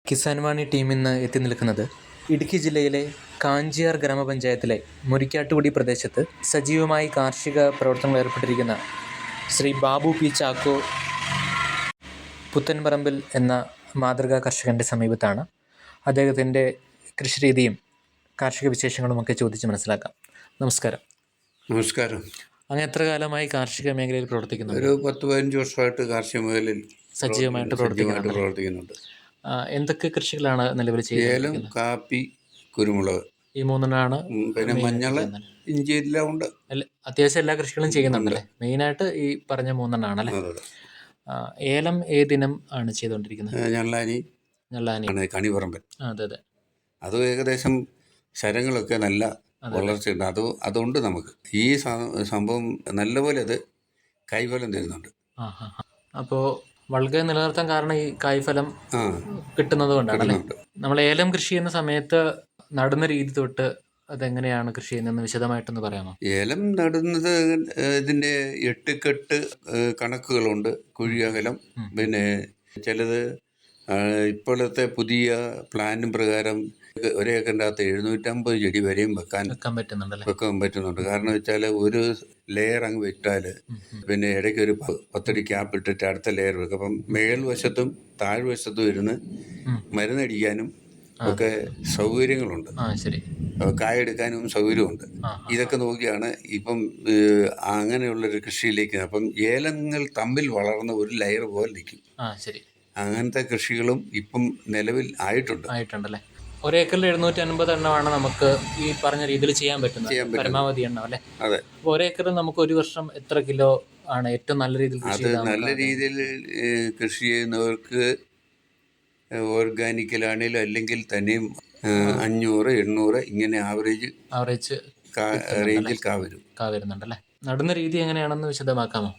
കിസാൻ വാണി team ഇന്ന് എത്തി നിൽക്കുന്നത് ഇടുക്കി ജില്ലയിലെ കാഞ്ചിയാർ ഗ്രാമപഞ്ചായത്തിലെ മുരിക്കാട്ടുകുടി പ്രദേശത്ത് സജീവമായി കാർഷിക പ്രവർത്തനങ്ങൾ ഏർപ്പെട്ടിരിക്കുന്ന ശ്രീ ബാബു പി ചാക്കോ പുത്തൻപറമ്പിൽ എന്ന മാതൃകാ കർഷകൻ്റെ സമീപത്താണ്. അദ്ദേഹത്തിൻ്റെ കൃഷിരീതിയും കാർഷിക വിശേഷങ്ങളുമൊക്കെ ചോദിച്ച് മനസ്സിലാക്കാം. നമസ്കാരം. നമസ്കാരം. അങ്ങ് എത്ര കാലമായി കാർഷിക മേഖലയിൽ പ്രവർത്തിക്കുന്നു? ഒരു 10-15 വർഷമായിട്ട് കാർഷിക മേഖലയിൽ സജീവമായിട്ട് പ്രവർത്തിക്കുന്നുണ്ട്. എന്തൊക്കെ കൃഷികളാണ് നിലവിൽ ചെയ്യുന്നത്? ഏലം, കാപ്പി, കുരുമുളക്, ഈ മൂന്നെണ്ണമാണ്. പിന്നെ മഞ്ഞൾ, ഇഞ്ചി എല്ലാം ഉണ്ട്. അത്യാവശ്യം എല്ലാ കൃഷികളും ചെയ്യുന്നുണ്ടല്ലേ? മെയിനായിട്ട് ഈ പറഞ്ഞ മൂന്നെണ്ണാണല്ലേ? ഏലം ഏതിനം ആണ് ചെയ്തുകൊണ്ടിരിക്കുന്നത്? ഞള്ളാനി കണിപറമ്പൻ. അതെ അതെ. അത് ഏകദേശം ശരങ്ങളൊക്കെ നല്ല വളർച്ചയുണ്ട്. അതുകൊണ്ട് നമുക്ക് ഈ സംഭവം നല്ലപോലെ അത് കൈഫലം തരുന്നുണ്ട്. അപ്പോൾ വളരെ നിലനിർത്താൻ കാരണം ഈ കായ്ഫലം കിട്ടുന്നത് കൊണ്ടാണല്ലേ? നമ്മൾ ഏലം കൃഷി ചെയ്യുന്ന സമയത്ത് നടുന്ന രീതി തൊട്ട് അതെങ്ങനെയാണ് കൃഷി ചെയ്യുന്നതെന്ന് വിശദമായിട്ടൊന്ന് പറയാമോ? ഏലം നടുന്നത് ഇതിൻ്റെ 8 കണക്കുകളുണ്ട്. കുഴിയകലം, പിന്നെ ചിലത് ഇപ്പോഴത്തെ പുതിയ പ്ലാനും പ്രകാരം ഒരു ഏക്കറിൻ്റെ അകത്ത് 750 ചെടി വരെയും വെക്കാൻ പറ്റുന്നുണ്ട്. കാരണം വെച്ചാൽ ഒരു ലെയർ അങ്ങ് വെച്ചാൽ പിന്നെ ഇടയ്ക്ക് ഒരു 10 അടി ക്യാപ്പ് ഇട്ടിട്ട് അടുത്ത ലെയർ വെക്കും. അപ്പം മേൽവശത്തും താഴ്വശത്തും ഇരുന്ന് മരുന്നടിക്കാനും ഒക്കെ സൗകര്യങ്ങളുണ്ട്. കായെടുക്കാനും സൗകര്യമുണ്ട്. ഇതൊക്കെ നോക്കിയാണ് ഇപ്പം അങ്ങനെയുള്ളൊരു കൃഷിയിലേക്ക്. അപ്പം ഏലങ്ങൾ തമ്മിൽ വളർന്ന ഒരു ലെയർ പോലെ നിൽക്കും. അങ്ങനത്തെ കൃഷികളും ഇപ്പം നിലവിൽ ആയിട്ടുണ്ടല്ലേ? ഒരേക്കറിൽ 750 എണ്ണമാണ് നമുക്ക് ഈ പറഞ്ഞ രീതിയിൽ ചെയ്യാൻ പറ്റുന്നത്, പരമാവധി എണ്ണം അല്ലേ? അതെ. അപ്പോൾ ഒരേക്കറിൽ നമുക്ക് ഒരു വർഷം എത്ര കിലോ ആണ് ഏറ്റവും നല്ല രീതിയിൽ? നല്ല രീതിയിൽ കൃഷി ചെയ്യുന്നവർക്ക് ഓർഗാനിക്കലാണെങ്കിലും അല്ലെങ്കിൽ തന്നെയും 500-800 ഇങ്ങനെ ആവറേജ് റേഞ്ചിൽ വരുന്നുണ്ടല്ലേ? നടുന്ന രീതി എങ്ങനെയാണെന്ന് വിശദമാക്കാമോ?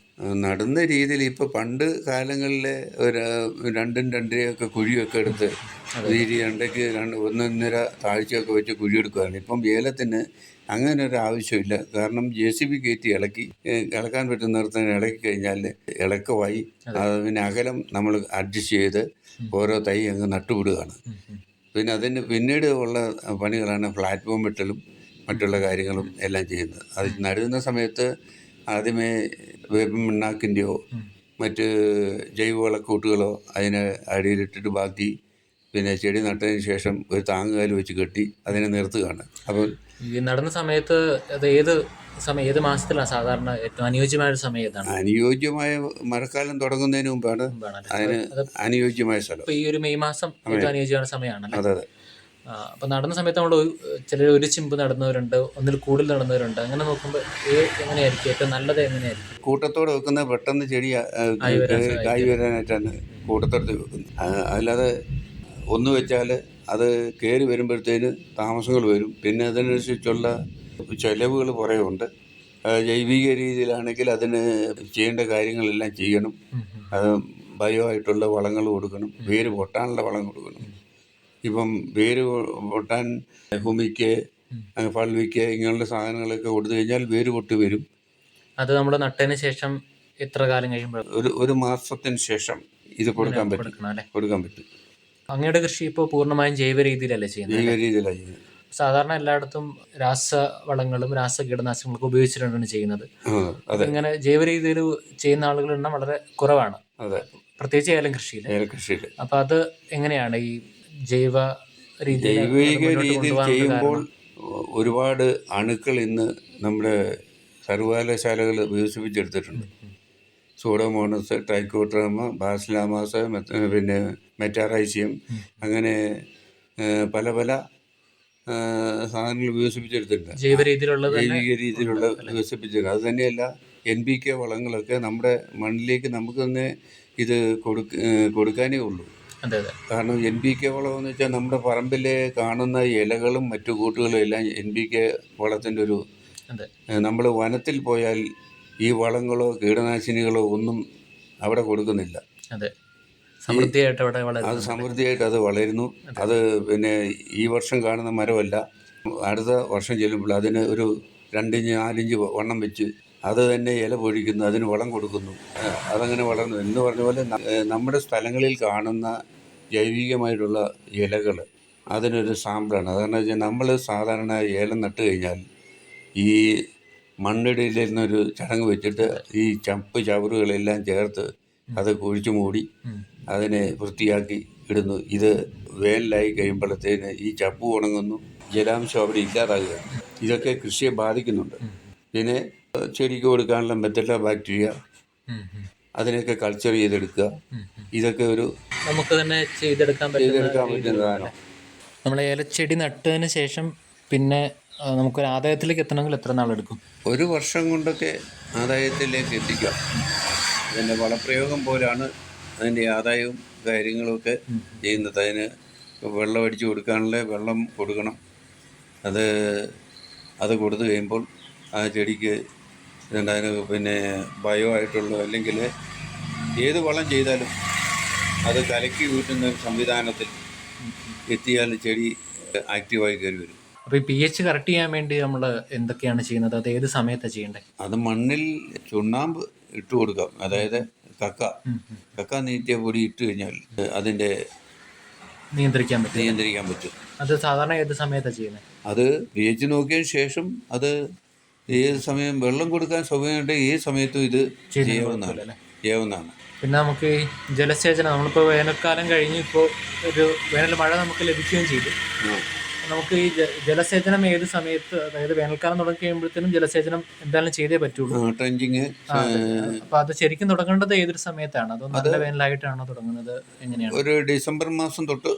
നടുന്ന രീതിയിൽ ഇപ്പോൾ പണ്ട് കാലങ്ങളിലെ ഒരു 2-2.5 കുഴിയൊക്കെ എടുത്ത് രീതി 1.5 താഴ്ചയൊക്കെ വെച്ച് കുഴിയെടുക്കുകയാണ്. ഇപ്പം ഏലത്തിന് അങ്ങനെ ഒരു ആവശ്യമില്ല. കാരണം JCB കയറ്റി ഇളക്കാൻ പറ്റുന്നിടത്തിന് ഇളക്കി കഴിഞ്ഞാൽ ഇളക്കമായി പിന്നെ അകലം നമ്മൾ അഡ്ജസ്റ്റ് ചെയ്ത് ഓരോ തൈ അങ്ങ് നട്ടുവിടുകയാണ്. പിന്നെ അതിന് പിന്നീട് ഉള്ള പണികളാണ് പ്ലാറ്റ്ഫോം വെട്ടലും മറ്റുള്ള കാര്യങ്ങളും എല്ലാം ചെയ്യുന്നത്. അത് നടുന്ന സമയത്ത് ആദ്യമേ വേപ്പിൻ പിണ്ണാക്കിൻ്റെയോ മറ്റ് ജൈവവളക്കൂട്ടുകളോ അതിന് അടിയിലിട്ടിട്ട് ബാക്കി പിന്നെ ചെടി നട്ടതിന് ശേഷം ഒരു താങ്ങുകാല് വെച്ച് കെട്ടി അതിനെ നിർത്തുകയാണ്. അപ്പോൾ ഈ നടുന്ന സമയത്ത് അത് ഏത് മാസത്തിലാണ് സാധാരണ ഏറ്റവും അനുയോജ്യമായ സമയം ഏതാണ്? അനുയോജ്യമായ മഴക്കാലം തുടങ്ങുന്നതിന് മുമ്പാണ് അതിന് അനുയോജ്യമായ സ്ഥലം. ഈ ഒരു മെയ് മാസം അനുയോജ്യമായ സമയമാണ്. അതെ അതെ. അപ്പം നടുന്ന സമയത്ത് നമ്മൾ ചിലർ ഒരു ചിമ്പ് നടുന്നവരുണ്ട്, ഒന്നിൽ കൂടുതൽ നടുന്നവരുണ്ട്. അങ്ങനെ നോക്കുമ്പോൾ എങ്ങനെയായിരിക്കും ഏറ്റവും നല്ലത്? എങ്ങനെയായിരിക്കും? കൂട്ടത്തോടെ വെക്കുന്ന പെട്ടെന്ന് ചെടി കായ് വരാനായിട്ടാണ് കൂട്ടത്തോടത്ത് വെക്കുന്നത്. അല്ലാതെ ഒന്ന് വെച്ചാൽ അത് കയറി വരുമ്പോഴത്തേന് താമസങ്ങൾ വരും. പിന്നെ അതിനനുസരിച്ചുള്ള ചിലവുകൾ കുറേ ഉണ്ട്. ജൈവിക രീതിയിലാണെങ്കിൽ അതിന് ചെയ്യേണ്ട കാര്യങ്ങളെല്ലാം ചെയ്യണം. അത് ബയോ ആയിട്ടുള്ള വളങ്ങൾ കൊടുക്കണം, വേര് പൊട്ടാനുള്ള വളം കൊടുക്കണം. ഇപ്പം വേര് പൊട്ടാൻ ഹുമിക്ക്, പൾവിക്ക് ഇങ്ങനെയുള്ള സാധനങ്ങളൊക്കെ കൊടുത്തു കഴിഞ്ഞാൽ വേര് പൊട്ടി വരും. അത് നമ്മൾ നട്ടതിന് ശേഷം എത്ര കാലം കഴിയുമ്പോൾ? ഒരു മാസത്തിന് ശേഷം ഇത് കൊടുക്കാൻ പറ്റും. അങ്ങയുടെ കൃഷി ഇപ്പോൾ പൂർണ്ണമായും ജൈവ രീതിയിലല്ലേ ചെയ്യുന്നത്? ജൈവ രീതിയിലാണ് ചെയ്യുന്നത്. സാധാരണ എല്ലായിടത്തും രാസവളങ്ങളും കീടനാശിനികളൊക്കെ ഉപയോഗിച്ചിട്ടാണ് ചെയ്യുന്നത്. ഇങ്ങനെ ജൈവ രീതിയിൽ ചെയ്യുന്ന ആളുകളുടെ എണ്ണം വളരെ കുറവാണ്, പ്രത്യേകിച്ച് ഏലം കൃഷിയിൽ. അപ്പം അത് എങ്ങനെയാണ് ഈ ജൈവിക രീതിയിൽ ചെയ്യുമ്പോൾ? ഒരുപാട് അണുക്കൾ ഇന്ന് നമ്മുടെ സർവകലാശാലകൾ വികസിപ്പിച്ചെടുത്തിട്ടുണ്ട്. സൂഡോമോണസ്, ട്രൈക്കോഡെർമ, ബാസിലാമാസ്, പിന്നെ മെറ്റാറൈസിയം, അങ്ങനെ പല പല സാധനങ്ങൾ വികസിപ്പിച്ചെടുത്തിട്ടുണ്ട്. ജൈവിക രീതിയിലുള്ള വികസിപ്പിച്ചെടുക്കുക. അത് തന്നെയല്ല, NPK വളങ്ങളൊക്കെ നമ്മുടെ മണ്ണിലേക്ക് നമുക്ക് തന്നെ ഇത് കൊടുക്കാനേ ഉള്ളൂ. കാരണം NPK വളം എന്ന് വെച്ചാൽ നമ്മുടെ പറമ്പിലെ കാണുന്ന ഇലകളും മറ്റു കൂട്ടുകളും എല്ലാം NPK വളത്തിൻ്റെ ഒരു നമ്മൾ വനത്തിൽ പോയാൽ ഈ വളങ്ങളോ കീടനാശിനികളോ ഒന്നും അവിടെ കൊടുക്കുന്നില്ല. സമൃദ്ധിയായിട്ട് അത് വളരുന്നു. അത് പിന്നെ ഈ വർഷം കാണുന്ന മരമല്ല, അടുത്ത വർഷം ചെല്ലുമ്പോൾ അതിന് ഒരു 2-4 ഇഞ്ച് വണ്ണം വെച്ച് അത് തന്നെ ഇല പൊഴിക്കുന്നു, അതിന് വളം കൊടുക്കുന്നു, അതങ്ങനെ വളർന്നു എന്ന് പറഞ്ഞ പോലെ നമ്മുടെ സ്ഥലങ്ങളിൽ കാണുന്ന ജൈവികമായിട്ടുള്ള ഇലകൾ അതിനൊരു സാമ്പിളാണ്. അതെന്ന് വെച്ചാൽ നമ്മൾ സാധാരണ ഏലം നട്ട് കഴിഞ്ഞാൽ ഈ മണ്ണിടയിൽ നിന്നൊരു ചടങ്ങ് വെച്ചിട്ട് ഈ ചവറുകളെല്ലാം ചേർത്ത് അത് കുഴിച്ചു മൂടി അതിനെ വൃത്തിയാക്കി ഇടുന്നു. ഇത് വേനലായി കഴിയുമ്പോഴത്തേന് ഈ ചപ്പ് ഉണങ്ങുന്നു, ജലാംശം അവിടെ ഇല്ലാതാകുകയാണ്. ഇതൊക്കെ കൃഷിയെ ബാധിക്കുന്നുണ്ട്. പിന്നെ ചെടിക്ക് കൊടുക്കാനുള്ള മെത്തല്ല ബാക്ടീരിയ അതിനെയൊക്കെ കൾച്ചർ ചെയ്തെടുക്കുക, ഇതൊക്കെ ഒരു നമുക്ക് തന്നെ ചെയ്തെടുക്കാൻ പറ്റുന്നതാണ്. നമ്മൾ ഏലച്ചെടി നട്ടതിന് ശേഷം പിന്നെ നമുക്കൊരു ആദായത്തിലേക്ക് എത്തണമെങ്കിൽ എത്ര നാളെടുക്കും? 1 വർഷം കൊണ്ടൊക്കെ ആദായത്തിലേക്ക് എത്തിക്കാം. അതിൻ്റെ വളപ്രയോഗം പോലാണ് അതിൻ്റെ ആദായവും കാര്യങ്ങളുമൊക്കെ ചെയ്യുന്നത്. അതിന് വെള്ളം അടിച്ചു കൊടുക്കാനുള്ള വെള്ളം കൊടുക്കണം. അത് കൊടുത്തു കഴിയുമ്പോൾ ആ ചെടിക്ക് അതിന് പിന്നെ ബയോ ആയിട്ടുള്ള അല്ലെങ്കിൽ ഏത് വളം ചെയ്താലും അത് കലക്കി ഊറ്റുന്ന ഒരു സംവിധാനത്തിൽ എത്തിയാൽ ചെടി ആക്റ്റീവായി കയറി വരും. അപ്പോൾ ഈ pH കറക്റ്റ് ചെയ്യാൻ വേണ്ടി നമ്മൾ എന്തൊക്കെയാണ് ചെയ്യുന്നത്? അത് ഏത് സമയത്താണ് ചെയ്യേണ്ടത്? അത് മണ്ണിൽ ചുണ്ണാമ്പ് ഇട്ട് കൊടുക്കാം. അതായത് കക്ക നീറ്റിയ പൊടി ഇട്ട് കഴിഞ്ഞാൽ അതിൻ്റെ നിയന്ത്രിക്കാൻ പറ്റും. അത് സാധാരണ ഏത് സമയത്താണ് ചെയ്യുന്നത്? അത് pH നോക്കിയതിന് ശേഷം അത് ഏത് സമയം വെള്ളം കൊടുക്കാൻ സൗകര്യമുണ്ട് ഏത് സമയത്തും ഇത് ചെയ്യാവുന്നതാണ്. പിന്നെ നമുക്ക് ഈ ജലസേചനം, നമ്മളിപ്പോൾ വേനൽക്കാലം കഴിഞ്ഞ് ഇപ്പോൾ ഒരു വേനൽ മഴ നമുക്ക് ലഭിക്കുകയും ചെയ്തു. നമുക്ക് ഈ ജലസേചനം ഏത് സമയത്ത്, അതായത് വേനൽക്കാലം തുടങ്ങി കഴിയുമ്പോഴത്തേനും ജലസേചനം എന്തായാലും ചെയ്തേ പറ്റുള്ളൂ. ട്രെഞ്ചിങ്. അപ്പൊ അത് ശരിക്കും തുടങ്ങേണ്ടത് ഏതൊരു സമയത്താണ്? അതോ നല്ല വേനലായിട്ടാണോ തുടങ്ങുന്നത്? എങ്ങനെയാണ്? ഒരു ഡിസംബർ മാസം തൊട്ട്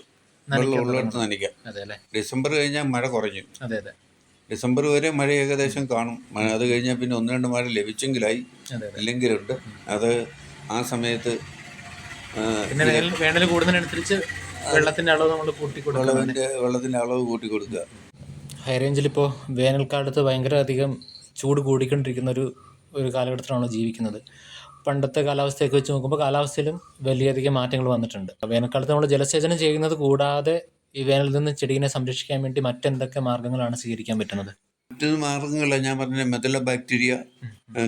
നനയ്ക്കാം. അതെ അല്ലേ? ഡിസംബർ കഴിഞ്ഞാൽ മഴ കുറഞ്ഞു. അതെ അതെ. ഡിസംബർ വരെ മഴ ഏകദേശം കാണും. അത് കഴിഞ്ഞാൽ പിന്നെ 1-2 മഴ ലഭിച്ചെങ്കിലായി, ഇല്ലെങ്കിലുണ്ട്. അത് ആ സമയത്ത് പിന്നെ വേനൽ കൂടുന്നതിനനുസരിച്ച് വെള്ളത്തിൻ്റെ അളവ് നമ്മൾ വെള്ളത്തിൻ്റെ അളവ് കൂട്ടി കൊടുക്കുക. ഹൈ റേഞ്ചിലിപ്പോൾ വേനൽക്കാലത്ത് ഭയങ്കര അധികം ചൂട് കൂടിക്കൊണ്ടിരിക്കുന്ന ഒരു കാലഘട്ടത്തിലാണ് ജീവിക്കുന്നത്. പണ്ടത്തെ കാലാവസ്ഥയൊക്കെ വെച്ച് നോക്കുമ്പോൾ കാലാവസ്ഥയിലും വലിയധികം മാറ്റങ്ങൾ വന്നിട്ടുണ്ട്. വേനൽക്കാലത്ത് നമ്മൾ ജലസേചനം ചെയ്യുന്നത് കൂടാതെ ഈ വേനലിൽ നിന്ന് ചെടീനെ സംരക്ഷിക്കാൻ വേണ്ടി മറ്റെന്തൊക്കെ മാർഗ്ഗങ്ങളാണ് സ്വീകരിക്കാൻ പറ്റുന്നത്? മറ്റൊരു മാർഗ്ഗങ്ങളല്ല, ഞാൻ പറഞ്ഞ മെത്തല്ല ബാക്ടീരിയ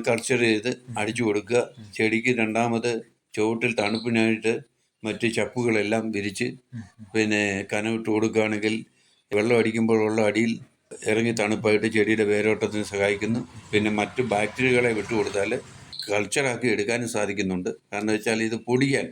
കൾച്ചർ ചെയ്ത് അടിച്ചു കൊടുക്കുക. ചെടിക്ക് രണ്ടാമത് ചുവട്ടിൽ തണുപ്പിനായിട്ട് മറ്റ് ചപ്പുകളെല്ലാം വിരിച്ച് പിന്നെ കനവിട്ട് കൊടുക്കുകയാണെങ്കിൽ വെള്ളം അടിക്കുമ്പോഴുള്ള അടിയിൽ ഇറങ്ങി തണുപ്പായിട്ട് ചെടിയുടെ വേരോട്ടത്തിന് സഹായിക്കുന്നു. പിന്നെ മറ്റ് ബാക്ടീരിയകളെ വിട്ടുകൊടുത്താൽ കൾച്ചറാക്കി എടുക്കാനും സാധിക്കുന്നുണ്ട്. കാരണം വെച്ചാൽ ഇത് പൊടിയാൻ,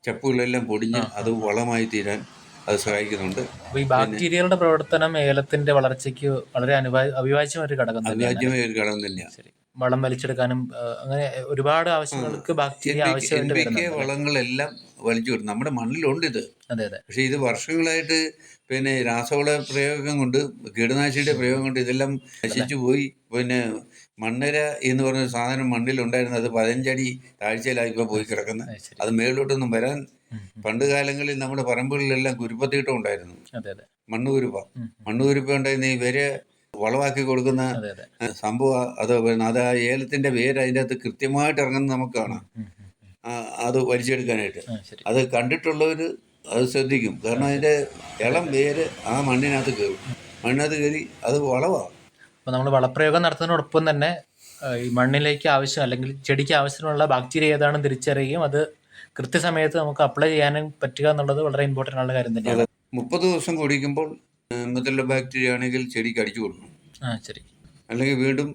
ചപ്പുകളെല്ലാം പൊടിഞ്ഞ് അത് വളമായി തീരാൻ അത് സഹായിക്കുന്നുണ്ട്. ഈ ബാക്ടീരിയകളുടെ പ്രവർത്തനം ഏലത്തിന്റെ വളർച്ചയ്ക്ക് വളരെ അവിഭാജ്യമായ ഒരു ഘടകം തന്നെയാണ്. വളം വലിച്ചെടുക്കാനും അങ്ങനെ ഒരുപാട് ആവശ്യങ്ങൾക്ക് ബാക്ടീരിയ ആവശ്യമായിട്ട് വളങ്ങളെല്ലാം വലിച്ചു വിടും. നമ്മുടെ മണ്ണിലുണ്ട് ഇത്. പക്ഷെ ഇത് വർഷങ്ങളായിട്ട് പിന്നെ രാസവള പ്രയോഗം കൊണ്ട്, കീടനാശിനിയുടെ പ്രയോഗം കൊണ്ട് ഇതെല്ലാം നശിച്ചു പോയി. പിന്നെ മണ്ണര എന്ന് പറഞ്ഞ സാധനം മണ്ണിലുണ്ടായിരുന്നത് 15 അടി താഴ്ചയിലായിപ്പോൾ പോയി കിടക്കുന്നത്. അത് മേളിലോട്ടൊന്നും വരാൻ പണ്ട് കാലങ്ങളിൽ നമ്മുടെ പറമ്പുകളിലെല്ലാം കുരുപ്പത്തീട്ടം ഉണ്ടായിരുന്നു. മണ്ണുകുരുപ്പ ഉണ്ടായിരുന്ന ഈ വരെ വളമാക്കി കൊടുക്കുന്ന സംഭവം. അത് ആ ഏലത്തിന്റെ വേര് അതിൻ്റെ അകത്ത് കൃത്യമായിട്ട് ഇറങ്ങുന്നത് നമുക്ക് കാണാം. അത് വലിച്ചെടുക്കാനായിട്ട് അത് കണ്ടിട്ടുള്ളവർ അത് ശ്രദ്ധിക്കും. കാരണം അതിൻ്റെ ഇളം വേര് ആ മണ്ണിനകത്ത് കയറി അത് വളമാണ്. അപ്പോൾ നമ്മൾ വളപ്രയോഗം നടത്തുന്നതിനോടൊപ്പം തന്നെ ഈ മണ്ണിലേക്ക് ആവശ്യം അല്ലെങ്കിൽ ചെടിക്ക് ആവശ്യമുള്ള ബാക്ടീരിയ ഏതാണെന്ന് തിരിച്ചറിയുകയും അത് കൃത്യസമയത്ത് നമുക്ക് അപ്ലൈ ചെയ്യാനും പറ്റുക എന്നുള്ളത് വളരെ ഇമ്പോർട്ടൻ്റ് ആയുള്ള കാര്യം തന്നെയാണ്. 30 ദിവസം കുടിക്കുമ്പോൾ മെത്തല്ല ബാക്ടീരിയ ആണെങ്കിൽ ചെടിക്ക് അടിച്ചു കൊടുക്കണം. അല്ലെങ്കിൽ വീണ്ടും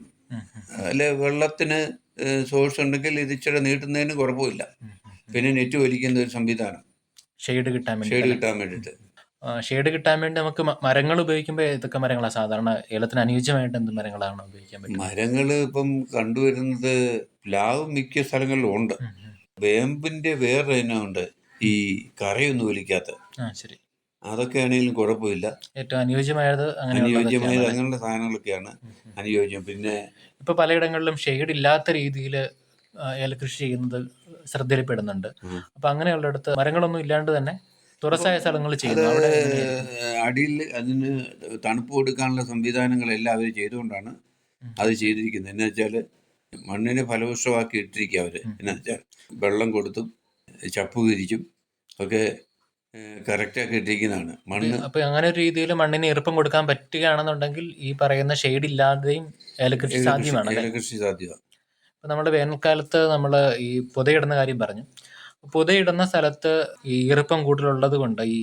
അല്ലെ വെള്ളത്തിന് സോഴ്സ് ഉണ്ടെങ്കിൽ ഇത് ഇച്ചിരി നീട്ടുന്നതിന് കുഴപ്പമില്ല. പിന്നെ നെറ്റ് വലിക്കുന്ന ഒരു സംവിധാനം ഷെയ്ഡ് കിട്ടാൻ വേണ്ടിയിട്ട്. ഷെയ്ഡ് കിട്ടാൻ വേണ്ടി നമുക്ക് മരങ്ങൾ ഉപയോഗിക്കുമ്പോൾ ഏതൊക്കെ മരങ്ങളാണ് സാധാരണ ഏലത്തിന് അനുയോജ്യമായിട്ട് എന്ത് മരങ്ങളാണ് ഉപയോഗിക്കാൻ പറ്റുന്നത്? മരങ്ങൾ ഇപ്പം കണ്ടുവരുന്നത് പ്ലാവ് മിക്ക സ്ഥലങ്ങളിലും ഉണ്ട്. വേമ്പിന്റെ വേറെ ഇനമുണ്ട്, ഈ കറയൊന്നും വലിക്കാത്ത. അതൊക്കെ ആണെങ്കിലും കുഴപ്പമില്ല. ഏറ്റവും അനുയോജ്യമായത് അങ്ങനെയുള്ള സാധനങ്ങളൊക്കെയാണ് അനുയോജ്യം. പിന്നെ ഇപ്പൊ പലയിടങ്ങളിലും ഷെയ്ഡ് ഇല്ലാത്ത രീതിയിൽ ഏലകൃഷി ചെയ്യുന്നത് ശ്രദ്ധയിൽപ്പെടുന്നുണ്ട്. അപ്പൊ അങ്ങനെയുള്ളിടത്ത് മരങ്ങളൊന്നും ഇല്ലാണ്ട് തന്നെ തുറസായ സ്ഥലങ്ങൾ ചെയ്യുന്നു. അടിയിൽ അതിന് തണുപ്പ് കൊടുക്കാനുള്ള സംവിധാനങ്ങളെല്ലാം അവർ ചെയ്തുകൊണ്ടാണ് അത് ചെയ്തിരിക്കുന്നത്. എന്ന് വെച്ചാൽ മണ്ണിനെ ഫലപുഷ്ടമാക്കി ഇട്ടിരിക്കുക അവർ. എന്ന് വെച്ചാൽ വെള്ളം കൊടുത്തും ചപ്പ് വിരിച്ചും ഒക്കെ കറക്റ്റാക്കി ഇട്ടിരിക്കുന്നതാണ് മണ്ണ്. അപ്പൊ അങ്ങനെ ഒരു രീതിയിൽ മണ്ണിന് ഈർപ്പം കൊടുക്കാൻ പറ്റുകയാണെന്നുണ്ടെങ്കിൽ ഈ പറയുന്ന ഷെയ്ഡ് ഇല്ലാതെയും ഏലകൃഷി സാധ്യമാണ്. ഏലകൃഷി സാധ്യമാണ്. ഇപ്പൊ നമ്മുടെ വേനൽക്കാലത്ത് നമ്മൾ ഈ പുതയിടുന്ന കാര്യം പറഞ്ഞു. പുതയിടുന്ന സ്ഥലത്ത് ഈ ഈർപ്പം കൂടുതലുള്ളത് കൊണ്ട് ഈ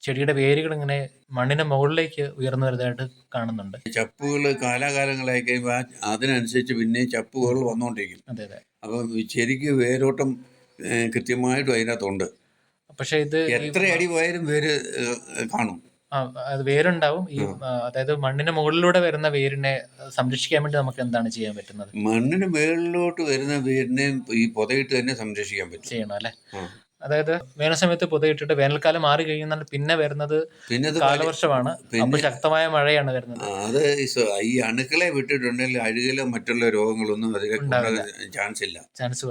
ചെടിയുടെ വേരുകൾ ഇങ്ങനെ മണ്ണിന്റെ മുകളിലേക്ക് ഉയർന്നു വരുന്നതായിട്ട് കാണുന്നുണ്ട്. ചപ്പുകൾ കാലാകാലങ്ങളായി കഴിയുമ്പോൾ അതിനനുസരിച്ച് പിന്നെ ചപ്പുകൾ വന്നുകൊണ്ടിരിക്കും. അതെ അതെ. അപ്പം ശരിക്ക് വേരോട്ടം കൃത്യമായിട്ടും അതിനകത്തുണ്ട്. പക്ഷെ ഇത് എത്ര അടി പോയാലും വേര് കാണും. അത് വേരുണ്ടാവും. ഈ അതായത് മണ്ണിന് മുകളിലൂടെ വരുന്ന വേരിനെ സംരക്ഷിക്കാൻ വേണ്ടി നമുക്ക് എന്താണ് ചെയ്യാൻ പറ്റുന്നത്? മണ്ണിന് മുകളിലോട്ട് വരുന്ന വേരിനെ ഈ പുതയിട്ട് തന്നെ സംരക്ഷിക്കാൻ പറ്റും. ചെയ്യണം അല്ലെ? അതായത് വേനൽ സമയത്ത് പുതയിട്ടിട്ട് വേനൽക്കാലം മാറി കഴിയുന്നാൽ പിന്നെ വരുന്നത് കാലവർഷമാണ്. അപ്പൊ ശക്തമായ മഴയാണ് വരുന്നത്. അത് ഈ അണുക്കളെ വിട്ടിട്ടുണ്ടെങ്കിൽ അഴുകലോ മറ്റുള്ള രോഗങ്ങളൊന്നും അതിനെ ചാൻസ് ഇല്ല.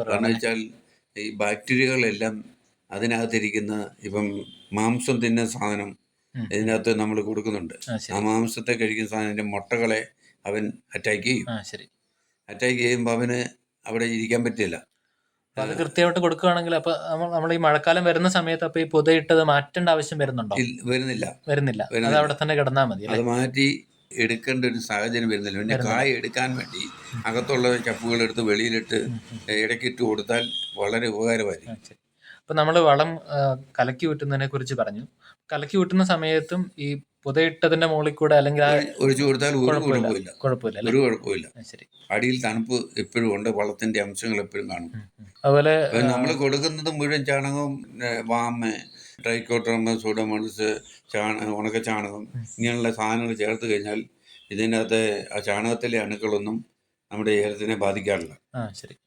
കാരണം വെച്ചാൽ ഈ ബാക്ടീരിയകളെല്ലാം അതിനകത്തിരിക്കുന്ന ഇപ്പം മാംസം തിന്നുന്ന സാധനം ഇതിനകത്ത് നമ്മൾ കൊടുക്കുന്നുണ്ട്. ആ മാംസത്തെ കഴിക്കുന്ന സാധനത്തിന്റെ മുട്ടകളെ അവൻ അറ്റാക്ക് ചെയ്യും. അറ്റാക്ക് ചെയ്യുമ്പോൾ അവന് അവിടെ ഇരിക്കാൻ പറ്റില്ല. അത് കൃത്യമായിട്ട് കൊടുക്കുകയാണെങ്കിൽ അപ്പൊ നമ്മൾ ഈ മഴക്കാലം വരുന്ന സമയത്ത് അപ്പൊ ഈ പുതയിട്ടത് മാറ്റേണ്ട ആവശ്യം വരുന്നുണ്ടോ? വരുന്നില്ല. അത് അവിടെ തന്നെ കിടന്നാൽ മതി. അത് മാറ്റി എടുക്കേണ്ട ഒരു സാഹചര്യം വരുന്നില്ല. പിന്നെ കായ എടുക്കാൻ വേണ്ടി അകത്തുള്ള ചപ്പുകൾ എടുത്ത് വെളിയിലിട്ട് ഇടയ്ക്കിട്ട് കൊടുത്താൽ വളരെ ഉപകാരമായിരിക്കും. ഇപ്പൊ നമ്മൾ വളം കലക്കി ഊറ്റുന്നതിനെ കുറിച്ച് പറഞ്ഞു. കലക്കി ഊറ്റുന്ന സമയത്തും ഈ പുതയിട്ടതിന്റെ മുകളിൽ കൂടെ അല്ലെങ്കിൽ ഒഴിച്ചു കൊടുത്താൽ കുഴപ്പമില്ല. ഒരു കുഴപ്പമില്ല. ശരി. അടിയിൽ തണുപ്പ് എപ്പോഴും ഉണ്ട്, വളത്തിന്റെ അംശങ്ങൾ എപ്പോഴും കാണും. അതുപോലെ നമ്മൾ കൊടുക്കുന്നത് മുഴുവൻ ചാണകവും, വാമ, ട്രൈക്കോഡെർമ, സൂഡോമോണസ്, ഉണക്ക ചാണകം ഇങ്ങനെയുള്ള സാധനങ്ങൾ ചേർത്ത് കഴിഞ്ഞാൽ ഇതിനകത്ത് ആ ചാണകത്തിലെ അണുക്കളൊന്നും നമ്മുടെ ഏലത്തിനെ ബാധിക്കാറില്ല. ശരി.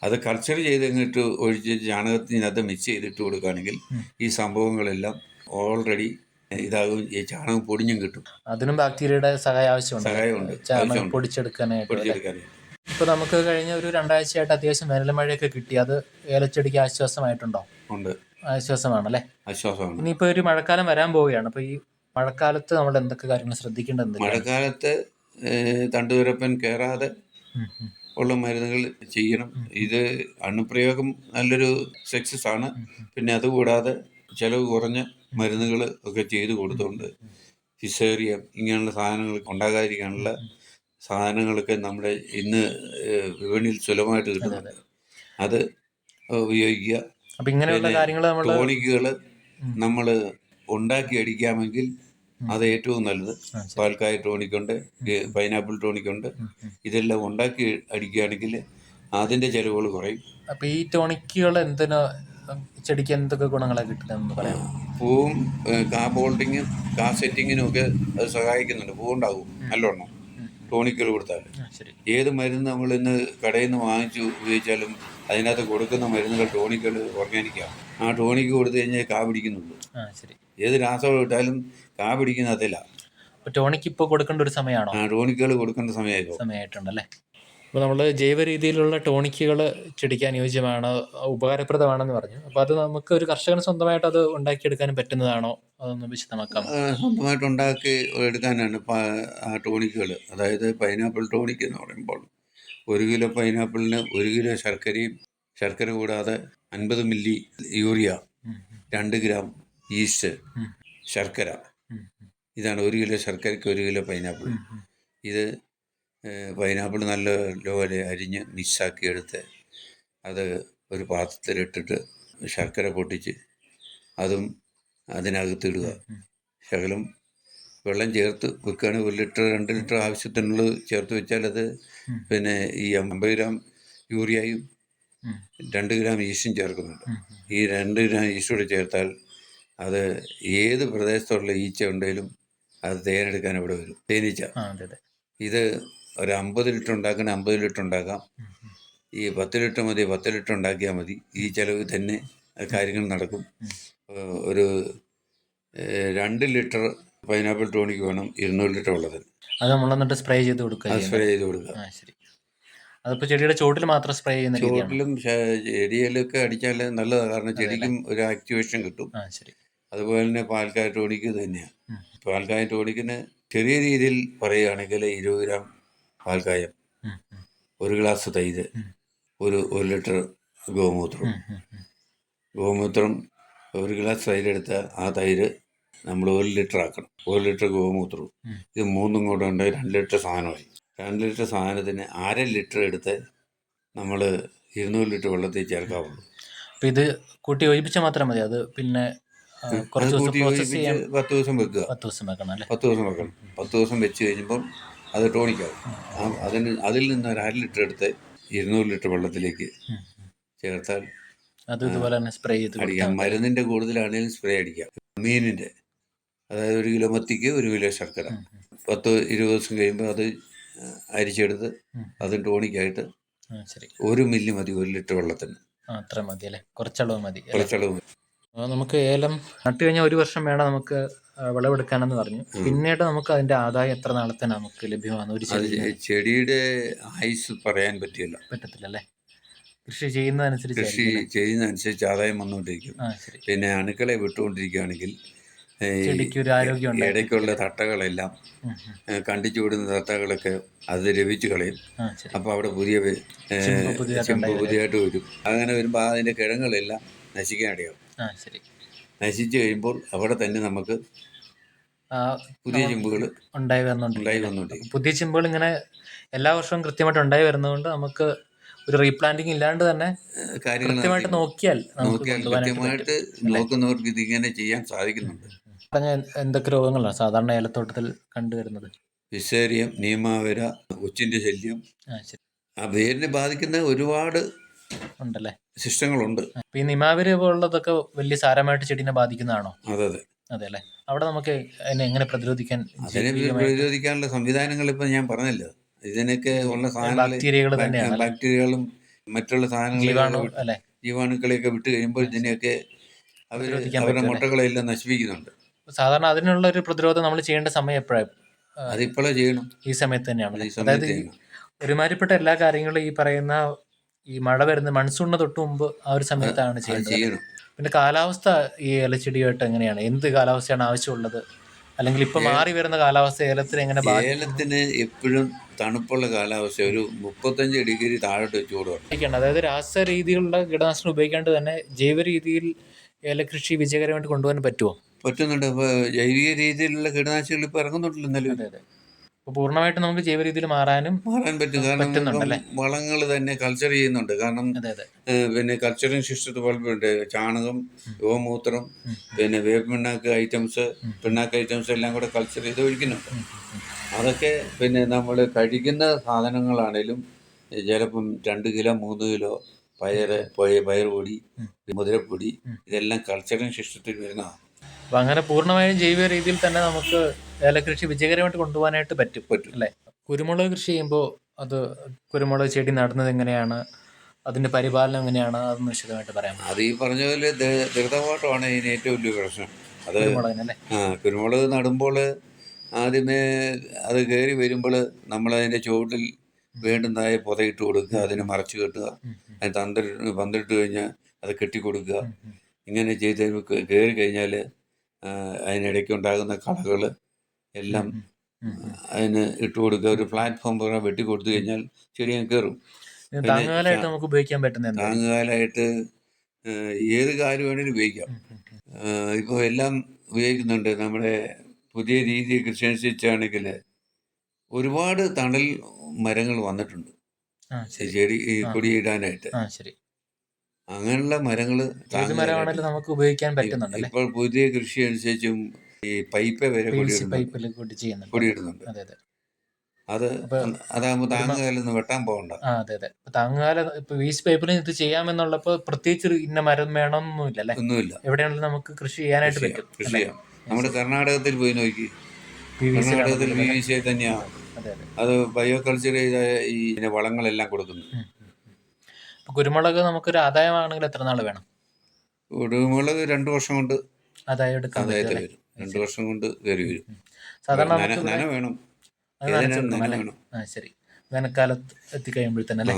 അത് കൾച്ചർ ചെയ്ത് ഇങ്ങോട്ട് ഒഴിച്ച് ചാണകത്തിനകത്ത് മിക്സ് ചെയ്തിട്ട് കൊടുക്കുകയാണെങ്കിൽ ഈ സംഭവങ്ങളെല്ലാം ഓൾറെഡി ഇതാകും. ഈ ചാണകം പൊടിഞ്ഞും കിട്ടും. അതിനും ബാക്ടീരിയയുടെ സഹായമുണ്ട് പൊടിച്ചെടുക്കാനായിട്ട്. ഇപ്പൊ നമുക്ക് കഴിഞ്ഞ ഒരു 2 ആഴ്ചയായിട്ട് അത്യാവശ്യം വേനൽ മഴയൊക്കെ കിട്ടി. അത് ഏലച്ചെടിക്ക് ആശ്വാസമായിട്ടുണ്ടോ? ഉണ്ട്. ആശ്വാസമാണല്ലേ? ആശ്വാസമാണ്. ഇനിയിപ്പോ ഒരു മഴക്കാലം വരാൻ പോവുകയാണ്. അപ്പൊ ഈ മഴക്കാലത്ത് നമ്മൾ എന്തൊക്കെ കാര്യങ്ങൾ ശ്രദ്ധിക്കേണ്ടത്? മഴക്കാലത്ത് തണ്ടുതുരപ്പൻ കയറാതെ ഉള്ള മരുന്നുകൾ ചെയ്യണം. ഇത് അണുപ്രയോഗം നല്ലൊരു സക്സസ് ആണ്. പിന്നെ അതുകൂടാതെ ചിലവ് കുറഞ്ഞ മരുന്നുകൾ ഒക്കെ ചെയ്ത് കൊടുത്തുകൊണ്ട് ഫിസേറിയ ഇങ്ങനെയുള്ള സാധനങ്ങൾ ഉണ്ടാകാതിരിക്കാനുള്ള സാധനങ്ങളൊക്കെ നമ്മുടെ ഇന്ന് വിപണിയിൽ സുലഭമായിട്ട് കിട്ടുന്നുണ്ട്. അത് ഉപയോഗിക്കുക. ടോണിക്കുകൾ നമ്മൾ ഉണ്ടാക്കി അടിക്കാമെങ്കിൽ അത് ഏറ്റവും നല്ലത്. പാൽക്കായ ടോണിക്കുണ്ട്, പൈനാപ്പിൾ ടോണിക്കുണ്ട്. ഇതെല്ലാം ഉണ്ടാക്കി അടിക്കുകയാണെങ്കിൽ അതിന്റെ ചെലവുകൾ കുറയും. അപ്പൊ ഈ ടോണിക്കുകൾ എന്തിനാ ചെടിക്ക് എന്തൊക്കെ ഗുണങ്ങളാണ് കിട്ടുന്നതെന്ന് പറയാം? പൂവും കാ ബോൾഡിങ്ങും കാ സെറ്റിങ്ങിനും ഒക്കെ അത് സഹായിക്കുന്നുണ്ട്. പൂവുണ്ടാകും നല്ലോണം ടോണിക്കുകൾ കൊടുത്താൽ. ഏത് മരുന്ന് നമ്മൾ ഇന്ന് കടയിൽ നിന്ന് വാങ്ങിച്ചു ഉപയോഗിച്ചാലും അതിനകത്ത് കൊടുക്കുന്ന മരുന്നുകൾ ടോണിക്കുകൾ ഓർഗാനിക്കാണ്. ആ ടോണിക്ക് കൊടുത്തു കഴിഞ്ഞാൽ കാ പിടിക്കുന്നുള്ളൂ. ഏത് രാസവളം ഇട്ടാലും കാ പിടിക്കുന്ന അതില്ല. ടോണിക്ക് ഇപ്പോൾ കൊടുക്കേണ്ട ഒരു സമയമാണോ? ടോണിക്കുകൾ കൊടുക്കേണ്ട സമയമായിട്ടുണ്ടല്ലേ? അപ്പോൾ നമ്മൾ ജൈവ രീതിയിലുള്ള ടോണിക്കുകൾ ചെടിക്ക് അനുയോജ്യമാണ്, ഉപകാരപ്രദമാണെന്ന് പറഞ്ഞു. അപ്പോൾ അത് നമുക്ക് ഒരു കർഷകന് സ്വന്തമായിട്ട് അത് ഉണ്ടാക്കിയെടുക്കാനും പറ്റുന്നതാണോ? അതൊന്ന് വിശദമാക്കാം. സ്വന്തമായിട്ട് ഉണ്ടാക്കി എടുക്കാനാണ് ആ ടോണിക്കുകൾ. അതായത് പൈനാപ്പിൾ ടോണിക്ക് എന്ന് പറയുമ്പോൾ 1 കിലോ പൈനാപ്പിളിന് 1 കിലോ ശർക്കരയും, ശർക്കര കൂടാതെ 50 മില്ലി യൂറിയ, 2 ഗ്രാം ഈസ്റ്റ്, ശർക്കര. ഇതാണ് 1 കിലോ ശർക്കരയ്ക്ക് 1 കിലോ പൈനാപ്പിൾ. ഇത് പൈനാപ്പിൾ നല്ലപോലെ അരിഞ്ഞ് മിക്സാക്കി എടുത്ത് അത് ഒരു പാത്രത്തിലിട്ടിട്ട് ശർക്കര പൊട്ടിച്ച് അതും അതിനകത്തിടുക. ശകലം വെള്ളം ചേർത്ത് വെക്കുകയാണെങ്കിൽ 1 ലിറ്റർ 2 ലിറ്റർ ആവശ്യത്തിനുള്ളത് ചേർത്ത് വെച്ചാൽ അത് പിന്നെ ഈ 50 ഗ്രാം യൂറിയയും 2 ഗ്രാം ഈസ്റ്റും ചേർക്കുന്നുണ്ട്. ഈ 2 ഗ്രാം ഈസ്റ്റൂടെ ചേർത്താൽ അത് ഏത് പ്രദേശത്തുള്ള ഈച്ച ഉണ്ടെങ്കിലും അത് തേനെടുക്കാൻ ഇവിടെ വരും. തേനീച്ച. ഇത് ഒരു 50 ലിറ്റർ ഉണ്ടാക്കണ 50 ലിറ്റർ ഉണ്ടാക്കാം. ഈ 10 ലിറ്റർ മതി, 10 ലിറ്റർ ഉണ്ടാക്കിയാൽ മതി. ഈ ചിലവ് തന്നെ കാര്യങ്ങൾ നടക്കും. ഒരു 2 ലിറ്റർ പൈനാപ്പിൾ ടോണിക്ക് വേണം 200 ലിറ്റർ ഉള്ളത്. അത് നമ്മളെന്നിട്ട് സ്പ്രേ ചെയ്ത് കൊടുക്കുക. ശരി. അതിപ്പോൾ ചെടിയുടെ ചോട്ടിൽ മാത്രം സ്പ്രേ ചെയ്യുന്ന? ചോട്ടിലും ചെടിയിലൊക്കെ അടിച്ചാൽ നല്ലതാണ്. കാരണം ചെടിക്കും ഒരു ആക്ടിവേഷൻ കിട്ടും. ശരി. അതുപോലെ തന്നെ പാൽക്കായ ടോണിക്ക് തന്നെയാണ്. പാൽക്കായ ടോണിക്കിന് ചെറിയ രീതിയിൽ പറയുകയാണെങ്കിൽ 20 ഗ്രാം പാൽക്കായം, 1 ഗ്ലാസ് തൈര്, ഒരു ലിറ്റർ ഗോമൂത്രം 1 ഗ്ലാസ് തൈരെടുത്ത ആ തൈര് നമ്മൾ 1 ലിറ്റർ ആക്കണം. 1 ലിറ്റർ ഗോമൂത്രവും ഇത് 3 കൂടെ ഉണ്ടെങ്കിൽ 2 ലിറ്റർ സാധനമായി. 2 ലിറ്റർ സാധനത്തിന് 1/2 ലിറ്റർ എടുത്ത് നമ്മൾ 200 ലിറ്റർ വെള്ളത്തിൽ ചേർക്കാവുള്ളൂ. അപ്പം ഇത് കൂട്ടി യോജിപ്പിച്ചാൽ മാത്രം മതി, അത് പിന്നെ കുറച്ച് ദിവസം കൂട്ടി പ്രോസസ്സ് യോജിപ്പിച്ച് ചെയ്യാൻ 10 ദിവസം വെക്കുക. 10 ദിവസം വെക്കണം അല്ലേ? 10 ദിവസം വെക്കണം. 10 ദിവസം വെച്ച് കഴിയുമ്പം അത് ടോണിക്കാവും. അതിൽ നിന്ന് ഒരു 1/2 ലിറ്റർ എടുത്ത് 200 ലിറ്റർ വെള്ളത്തിലേക്ക് ചേർത്താൽ അത് ഇതുപോലെ തന്നെ സ്പ്രേ ചെയ്ത് അടിക്കാം. മരുന്നിൻ്റെ കൂടുതലാണെങ്കിലും സ്പ്രേ അടിക്കാം. മീനിൻ്റെ, അതായത് 1 കിലോ മത്തിക്ക് 1 കിലോ ശർക്കര 10-20 ദിവസം കഴിയുമ്പോൾ അത് അരിച്ചെടുത്ത് അതും ടോണിക്കായിട്ട് 1 മില്ലി മതി 1 ലിറ്റർ വെള്ളത്തിന്. അത്ര മതി അല്ലേ? കുറച്ചളവ് മതി. കുറച്ചളവ് മതി. നമുക്ക് ഏലം നട്ടു കഴിഞ്ഞാൽ 1 വർഷം വേണം നമുക്ക് വിളവെടുക്കാനെന്ന് പറഞ്ഞു. പിന്നീട് നമുക്ക് അതിന്റെ ആദായം എത്ര നാളത്തേന് നമുക്ക് ലഭ്യമാണ്? ഒരു ചെടിയുടെ ആയുസ് പറയാൻ പറ്റത്തില്ല അല്ലേ? കൃഷി ചെയ്യുന്നതനുസരിച്ച് ആദായം വന്നുകൊണ്ടിരിക്കും. പിന്നെ അണുക്കളെ വിട്ടുകൊണ്ടിരിക്കുകയാണെങ്കിൽ ഇടയ്ക്കുള്ള തട്ടകളെല്ലാം കണ്ടിച്ചു വിടുന്ന തട്ടകളൊക്കെ അത് രവിച്ച് കളയും. അപ്പോൾ അവിടെ പുതിയതായിട്ട് വരും. അങ്ങനെ വരുമ്പോൾ അതിൻ്റെ കിഴങ്ങുകളെല്ലാം നശിക്കാനിടയാവും. നശിച്ചു കഴിയുമ്പോൾ അവിടെ തന്നെ നമുക്ക് പുതിയ ചിമ്പുകൾ ഉണ്ടായി വന്നുകൊണ്ട് പുതിയ ചിമ്പുകൾ ഇങ്ങനെ എല്ലാ വർഷവും കൃത്യമായിട്ട് ഉണ്ടായി വരുന്നതുകൊണ്ട് നമുക്ക് ഒരു റീപ്ലാന്റിങ് ഇല്ലാണ്ട് തന്നെ കൃത്യമായിട്ട് നോക്കിയാൽ കൃത്യമായിട്ട് നോക്കുന്നവർക്ക് ഇതിങ്ങനെ ചെയ്യാൻ സാധിക്കുന്നുണ്ട്. എന്തൊക്കെ രോഗങ്ങളാണ് സാധാരണ ഏലത്തോട്ടത്തിൽ കണ്ടുവരുന്നത്? ഫിസേറിയം, നീമാവര, ഒച്ചിന്റെ ശല്യം, ആ വേരിനെ ബാധിക്കുന്ന ഒരുപാട് ഉണ്ടല്ലേ, സിസ്റ്റങ്ങളുണ്ട്. ഈ നിമാവര പോലുള്ളതൊക്കെ വലിയ സാരമായിട്ട് ചെടിനെ ബാധിക്കുന്നതാണോ? അതെ അല്ലേ. അവിടെ നമുക്ക് അതിനെ എങ്ങനെ പ്രതിരോധിക്കാനുള്ള സംവിധാനങ്ങൾ ഇപ്പൊ ഞാൻ പറഞ്ഞല്ലോ. ഇതിനൊക്കെ ഉള്ള ബാക്ടീരിയകളും മറ്റുള്ള സാധനങ്ങളും ജീവാണുക്കളെയൊക്കെ വിട്ട് കഴിയുമ്പോൾ ഇതിനെയൊക്കെ അവരുടെ മുട്ടകളെല്ലാം നശിപ്പിക്കുന്നുണ്ട്. സാധാരണ അതിനുള്ള ഒരു പ്രതിരോധം നമ്മൾ ചെയ്യേണ്ട സമയം എപ്പോഴാണ്? അതിപ്പോഴേ ചെയ്യണം, ഈ സമയത്ത് തന്നെയാണ്. അതായത് ഒരുമാതിരിപ്പെട്ട എല്ലാ കാര്യങ്ങളും ഈ പറയുന്ന ഈ മഴ വരുന്ന മൺസൂണിന് തൊട്ട് മുമ്പ് ആ ഒരു സമയത്താണ് ചെയ്യേണ്ടത്. പിന്നെ കാലാവസ്ഥ ഈ ഏലച്ചെടിയായിട്ട് എങ്ങനെയാണ്? എന്ത് കാലാവസ്ഥയാണ് ആവശ്യമുള്ളത്? അല്ലെങ്കിൽ ഇപ്പൊ മാറി വരുന്ന കാലാവസ്ഥ ഏലത്തിന് എങ്ങനെ? ഏലത്തിന് എപ്പോഴും തണുപ്പുള്ള കാലാവസ്ഥ, ഒരു 35 ഡിഗ്രി താഴോട്ട് ചൂട് വേണം. അതായത് രാസ രീതിയിലുള്ള കീടനാശിനി ഉപയോഗിക്കാണ്ട് തന്നെ ജൈവ രീതിയിൽ ഏലകൃഷി വിജയകരമായിട്ട് കൊണ്ടുപോകാൻ പറ്റുന്നുണ്ട്. ഇപ്പോൾ ജൈവിക രീതിയിലുള്ള കീടനാശിനികൾ ഇപ്പോൾ ഇറങ്ങുന്നുണ്ടല്ലോ നിലവിൽ. അപ്പോൾ പൂർണ്ണമായിട്ട് നമുക്ക് ജൈവ രീതിയിൽ മാറാൻ പറ്റും. കാരണം വളങ്ങൾ തന്നെ കൾച്ചർ ചെയ്യുന്നുണ്ട്. കാരണം പിന്നെ കൾച്ചറിങ് സിസ്റ്റത്തിൽ വളർത്തുന്നുണ്ട്. ചാണകം, ഗോമൂത്രം, പിന്നെ വേപ്പിണ്ണാക്ക് ഐറ്റംസ്, പിണ്ണാക്ക് ഐറ്റംസ് എല്ലാം കൂടെ കൾച്ചർ ചെയ്ത് ഒഴിക്കുന്നുണ്ട്. അതൊക്കെ പിന്നെ നമ്മൾ കഴിക്കുന്ന സാധനങ്ങളാണേലും ചിലപ്പം 2 കിലോ 3 കിലോ പയറുപൊടി, മുതിരപ്പൊടി, ഇതെല്ലാം കൾച്ചറിങ് സിസ്റ്റത്തിൽ വരുന്നതാണ്. അപ്പം അങ്ങനെ പൂർണ്ണമായും ജൈവ രീതിയിൽ തന്നെ നമുക്ക് ഏലകൃഷി വിജയകരമായിട്ട് കൊണ്ടുപോകാനായിട്ട് പറ്റും അല്ലേ? കുരുമുളക് കൃഷി ചെയ്യുമ്പോൾ അത് കുരുമുളക് ചെടി നടുന്നത് എങ്ങനെയാണ്, അതിൻ്റെ പരിപാലനം എങ്ങനെയാണ്, അതൊന്ന് വിശദമായിട്ട് പറയാം. അത് ഈ പറഞ്ഞ പോലെ ദ്രുതപാട്ടമാണ് ഇതിന് ഏറ്റവും വലിയ പ്രശ്നം. അത് കുരുമുളക് നടുമ്പോൾ ആദ്യമേ അത് കയറി വരുമ്പോൾ നമ്മളതിൻ്റെ ചുവട്ടിൽ വേണ്ടുന്നതായ പുതയിട്ട് കൊടുക്കുക, അതിനെ മറച്ചു കെട്ടുക, അതിന് പന്തിട്ട് കഴിഞ്ഞാൽ അത് കെട്ടിക്കൊടുക്കുക. ഇങ്ങനെ ചെയ്ത് കയറി കഴിഞ്ഞാൽ അതിനിടയ്ക്ക് ഉണ്ടാകുന്ന കളകൾ എല്ലാം അതിന് ഇട്ട് കൊടുക്കുക. ഒരു പ്ലാറ്റ്ഫോം പോലെ വെട്ടി കൊടുത്തു കഴിഞ്ഞാൽ ചെടി കയറും. താങ്ങുകാലായിട്ട് നമുക്ക് ഉപയോഗിക്കാൻ പറ്റുന്ന താങ്ങുകാലായിട്ട് ഏത് കാര്യം വേണമെങ്കിലും ഉപയോഗിക്കാം. ഇപ്പോൾ എല്ലാം ഉപയോഗിക്കുന്നുണ്ട്. നമ്മുടെ പുതിയ രീതി കൃഷി അനുസരിച്ചാണെങ്കിൽ ഒരുപാട് തണൽ മരങ്ങൾ വന്നിട്ടുണ്ട് ചെടി കൊടിയിടാനായിട്ട്. അങ്ങനെയുള്ള മരങ്ങൾ നമുക്ക് ഉപയോഗിക്കാൻ പറ്റുന്നുണ്ട്. ഇപ്പോൾ പുതിയ കൃഷി അനുസരിച്ചും ഈ പൈപ്പ് വരെ കൊടിയിടുന്നുണ്ട്. അതാകുമ്പോൾ താങ്ങുകാലൊന്നും വെട്ടാൻ പോകണ്ട. താങ്ങുകാല ഇപ്പൊ വീസ് പൈപ്പിൽ ഇത് ചെയ്യാമെന്നുള്ളപ്പോ പ്രത്യേകിച്ച് ഇന്ന മരം വേണമെന്നൊന്നുമില്ല. ഒന്നുമില്ല. എവിടെയാണെങ്കിലും നമുക്ക് കൃഷി ചെയ്യാനായിട്ട് പറ്റും. കൃഷി ചെയ്യാം. നമ്മുടെ കർണാടകത്തിൽ പോയി നോക്കി, കർണാടകത്തിൽ PVC തന്നെയാണ്. അത് ബയോ കൾച്ചർ ചെയ്ത ഈ വളങ്ങളെല്ലാം കൊടുക്കുന്നു. കുരുമുളക് നമുക്കൊരു ആദായമാണെങ്കിൽ എത്ര നാൾ വേണം? കുരുമുളക് 2 വർഷം കൊണ്ട് ആദായം എടുക്കാൻ വരും. 2 വർഷം കൊണ്ട് കയറി വരും. സാധാരണ നന വേണം. ശരി, വേനൽക്കാലത്ത് എത്തിക്കഴിയുമ്പോഴത്തേനെ അല്ലേ?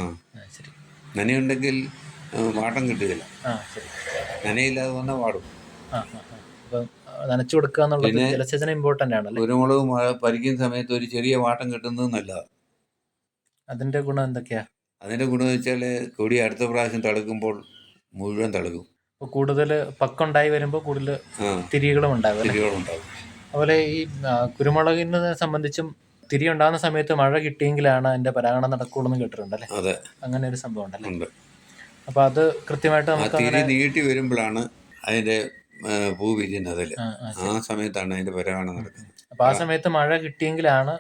ശരി, നനയുണ്ടെങ്കിൽ വാട്ടം കിട്ടുകയില്ല. നനയില്ലാതെ വന്നാൽ വാടും. നനച്ചു കൊടുക്കുക എന്നുള്ളത് ജലസേചനം ഇമ്പോർട്ടന്റ് ആണ്. കുരുമുളക് പരിക്കുന്ന സമയത്ത് ഒരു ചെറിയ വാട്ടം കിട്ടുന്നത് നല്ലതാണ്. അതിന്റെ ഗുണം എന്തൊക്കെയാ? അതിന്റെ ഗുണം വെച്ചാൽ കൊടി അടുത്ത പ്രാവശ്യം തളുക്കുമ്പോൾ മുഴുവൻ തളുക്കും. കൂടുതൽ പക്കുണ്ടായി വരുമ്പോൾ കൂടുതൽ തിരികളും ഉണ്ടാകും. അതുപോലെ ഈ കുരുമുളകിനെ സംബന്ധിച്ചും തിരി ഉണ്ടാകുന്ന സമയത്ത് മഴ കിട്ടിയെങ്കിലാണ് അതിന്റെ പരാഗണം നടക്കുള്ളൂ എന്ന് കേട്ടിട്ടുണ്ടല്ലേ? അങ്ങനെ ഒരു സംഭവം ഉണ്ടല്ലേ? അപ്പൊ അത് കൃത്യമായിട്ട് ആ നമുക്ക് തിരി നീട്ടി വരുമ്പോഴാണ് അതിൻ്റെ പൂ വിരിയുന്നത്. ആ സമയത്താണ് അതിൻ്റെ പരാഗണം നടക്കുന്നത്. അപ്പൊ ആ സമയത്ത് മഴ കിട്ടിയെങ്കിലാണ്